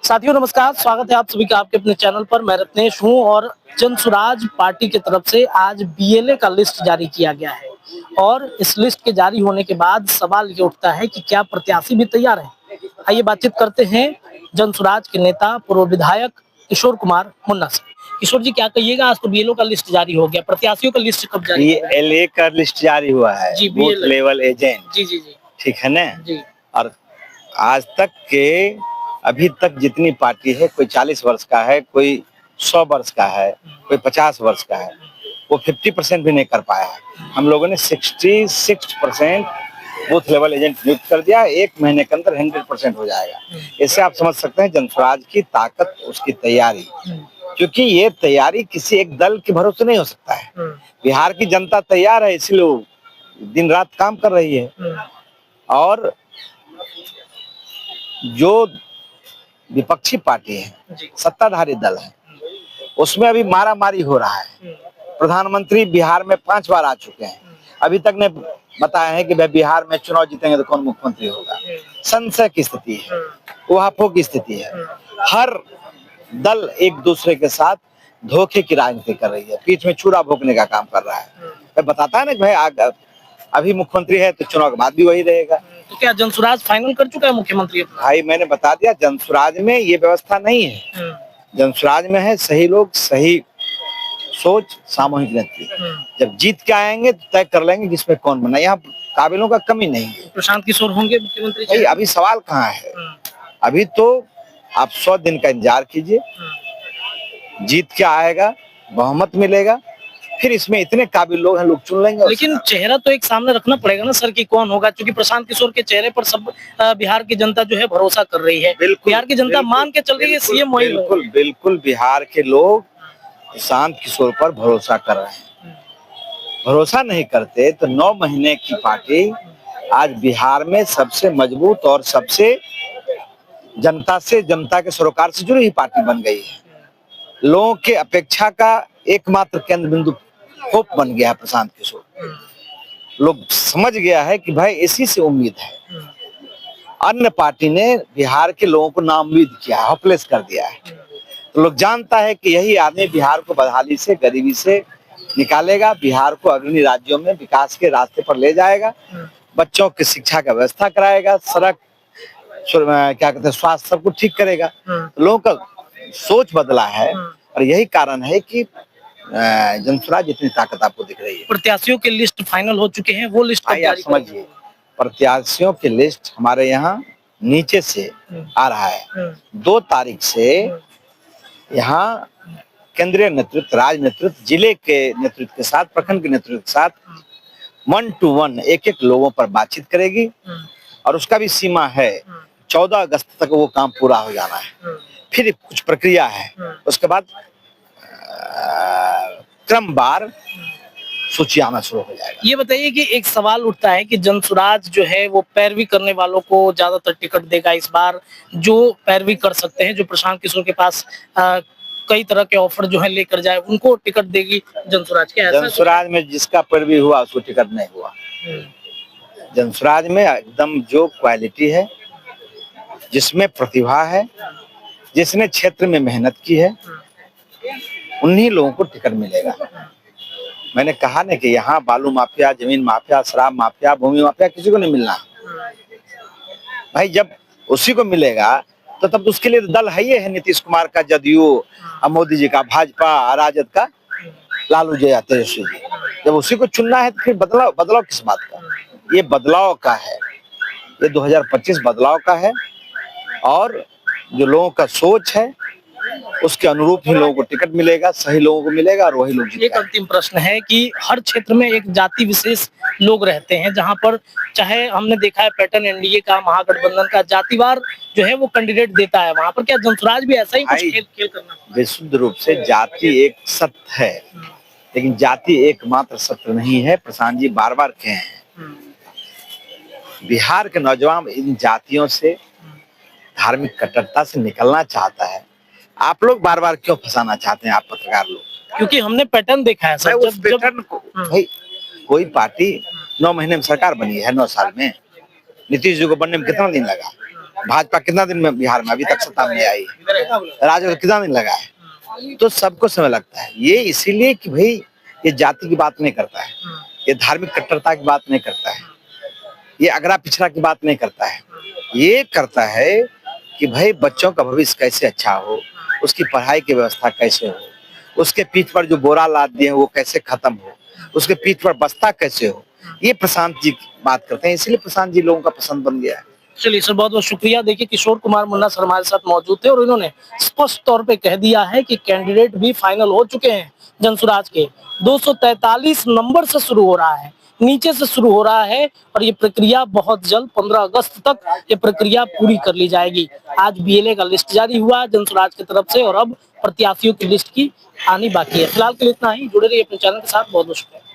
साथियों नमस्कार, स्वागत है आप सभी का आपके अपने चैनल पर। मैं रत्नेश हूं और जनसुराज पार्टी की तरफ से आज बीएलए का लिस्ट जारी किया गया है और इस लिस्ट के जारी होने के बाद सवाल ये उठता है कि क्या प्रत्याशी भी तैयार हैं। आइए बातचीत करते हैं जनसुराज के नेता पूर्व विधायक किशोर कुमार मुन्ना से। किशोर जी क्या कहिएगा, आज तो बीएलओ का लिस्ट जारी हो गया, प्रत्याशियों का लिस्ट कब जारी होगा? बीएलए का लिस्ट जारी हुआ है जी, बूथ लेवल एजेंट। जी जी जी ठीक है ना जी। और आज तक के अभी तक जितनी पार्टी है, कोई 40 वर्ष का है, कोई 100 वर्ष का है, कोई 50 वर्ष का है, वो 50% भी नहीं कर पाया है। हम लोगों ने 66% बूथ लेवल एजेंट नियुक्त कर दिया। 1 महीने के अंदर 100% हो जाएगा। इससे आप समझ सकते हैं जनसुराज की ताकत, उसकी तैयारी, क्योंकि ये तैयारी किसी एक दल के भरोसे नहीं हो सकता है। बिहार की जनता तैयार है, इसलिए वो दिन रात काम कर रही है। और जो विपक्षी पार्टी है, सत्ताधारी दल है, उसमें अभी मारा मारी हो रहा है। प्रधानमंत्री बिहार में 5 बार आ चुके हैं, अभी तक ने बताया है कि भाई बिहार में चुनाव जीतेंगे तो कौन मुख्यमंत्री होगा। संशय की स्थिति है, उहापोह की स्थिति है। हर दल एक दूसरे के साथ धोखे की राजनीति कर रही है, पीठ में छुरा भोंकने का काम कर रहा है। बताता है ना कि भाई अभी मुख्यमंत्री है तो चुनाव के बाद भी वही रहेगा। तो क्या जनसुराज फाइनल कर चुका है मुख्यमंत्री? भाई मैंने बता दिया, जनसुराज में ये व्यवस्था नहीं है। जनसुराज में है सही लोग, सही सोच, सामूहिक नेतृत्व। जब जीत के आएंगे तो तय कर लेंगे जिसमें कौन बना। यहाँ काबिलों का कमी नहीं है। प्रशांत किशोर होंगे मुख्यमंत्री? भाई अभी सवाल कहाँ है, अभी तो आप 100 दिन का इंतजार कीजिए। जीत के आएगा, बहुमत मिलेगा, फिर इसमें इतने काबिल लोग हैं, लोग चुन लेंगे। लेकिन चेहरा तो एक सामने रखना पड़ेगा ना सर कि कौन होगा, क्योंकि प्रशांत किशोर के चेहरे पर सब बिहार की जनता जो है भरोसा कर रही है। बिहार की जनता मान के चल रही है सीएम वही। बिल्कुल बिल्कुल बिहार के लोग प्रशांत किशोर पर भरोसा कर रहे हैं। भरोसा नहीं करते तो 9 महीने की पार्टी आज बिहार में सबसे मजबूत और सबसे जनता के सरोकार से जुड़ी हुई पार्टी बन गई है। लोगों के अपेक्षा का एकमात्र केंद्र बिंदु होप बन गया है प्रशांत किशोर। लोग समझ गया है कि भाई इसी से उम्मीद है। अन्य पार्टी ने बिहार के लोगों को नाउम्मीद किया, होपलेस कर दिया है। तो लोग जानता है कि यही आदमी बिहार को बदहाली से, गरीबी से निकालेगा, बिहार को अग्रणी राज्यों में विकास के रास्ते पर ले जाएगा, बच्चों की शिक्षा का व्यवस्था कराएगा, सड़क क्या कहते हैं, स्वास्थ्य सब कुछ ठीक करेगा। लोगों का सोच बदला है और यही कारण है कि जनसुराज जितनी ताकत आपको दिख रही है। प्रत्याशियों के लिस्ट फाइनल हो चुके हैं, वो लिस्ट आप समझिए, प्रत्याशियों के लिस्ट हमारे यहाँ नीचे से आ रहा है। 2 तारीख से यहाँ केंद्रीय नेतृत्व, राज नेतृत्व, जिले के नेतृत्व के साथ, प्रखंड के नेतृत्व के साथ 1 to 1 एक लोगों पर बातचीत करेगी और उसका भी सीमा है। 14 अगस्त तक वो काम पूरा हो जाना है। फिर कुछ प्रक्रिया है, उसके बाद क्रमवार सूची आना शुरू हो जाएगा। ये बताइए कि एक सवाल उठता है कि जनसुराज जो है वो पैरवी करने वालों को ज्यादातर टिकट देगा इस बार, जो पैरवी कर सकते हैं, जो प्रशांत किशोर के पास कई तरह के ऑफर जो है लेकर जाए, उनको टिकट देगी जनसुराज के? जनसुराज में जिसका पैरवी हुआ उसको टिकट नहीं हुआ। जनसुराज में एकदम जो क्वालिटी है, जिसमें प्रतिभा है, जिसने क्षेत्र में मेहनत की है, उन्हीं लोगों को टिकट मिलेगा। मैंने कहा ना कि यहाँ बालू माफिया, जमीन माफिया, शराब माफिया, भूमि माफिया किसी को नहीं मिलना। भाई जब उसी को मिलेगा तो तब उसके लिए दल है ही है। नीतीश कुमार का जदयू, मोदी जी का भाजपा, राजद का लालू जी, तेजस्वी जी। जब उसी को चुनना है तो फिर बदलाव किस बात का? ये बदलाव का है, ये 2025 बदलाव का है और जो लोगों का सोच है उसके अनुरूप ही लोगों को टिकट मिलेगा, सही लोगों को मिलेगा और वही लोग जीतेंगे। एक अंतिम प्रश्न है कि हर क्षेत्र में एक जाति विशेष लोग रहते हैं, जहां पर चाहे हमने देखा है पैटर्न एनडीए का, महागठबंधन का, जातिवार जो है वो कैंडिडेट देता है, वहां पर क्या जनसुराज भी ऐसा ही कुछ खेल करना? विशुद्ध रूप से जाति एक सत्य है, लेकिन जाति एकमात्र सत्य नहीं है। प्रशांत जी बार बार कहे हैं, बिहार के नौजवान इन जातियों से, धार्मिक कट्टरता से निकलना चाहता है। आप लोग बार बार क्यों फंसाना चाहते हैं, आप पत्रकार लोग? क्योंकि हमने पैटर्न देखा है सर। उस पैटर्न को भाई, कोई पार्टी 9 महीने में सरकार बनी है, 9 साल में। नीतीश जी को बनने में कितना दिन लगा? भाजपा कितना दिन में बिहार में अभी तक सत्ता में आई है, राजद कितना दिन लगा है। तो सबको समय लगता है। ये इसीलिए कि भाई ये जाति की बात नहीं करता है, ये धार्मिक कट्टरता की बात नहीं करता है, ये अगड़ा पिछड़ा की बात नहीं करता है। ये करता है कि भाई बच्चों का भविष्य कैसे अच्छा हो, उसकी पढ़ाई की व्यवस्था कैसे हो, उसके पीठ पर जो बोरा लाद दिए वो कैसे खत्म हो, उसके पीठ पर बस्ता कैसे हो। ये प्रशांत जी बात करते हैं, इसलिए प्रशांत जी लोगों का पसंद बन गया है। चलिए सर, बहुत बहुत शुक्रिया। देखिए, किशोर कुमार मुन्ना सर हमारे साथ मौजूद थे और इन्होंने स्पष्ट तौर पे कह दिया है कि कैंडिडेट भी फाइनल हो चुके हैं जनसुराज के। 243 नंबर से शुरू हो रहा है, नीचे से शुरू हो रहा है और ये प्रक्रिया बहुत जल्द 15 अगस्त तक ये प्रक्रिया पूरी कर ली जाएगी। आज बीएलए का लिस्ट जारी हुआ जनसुराज की तरफ से और अब प्रत्याशियों की लिस्ट की आनी बाकी है। फिलहाल के लिए इतना ही। जुड़े रहिए अपने चैनल के साथ। बहुत बहुत शुक्रिया।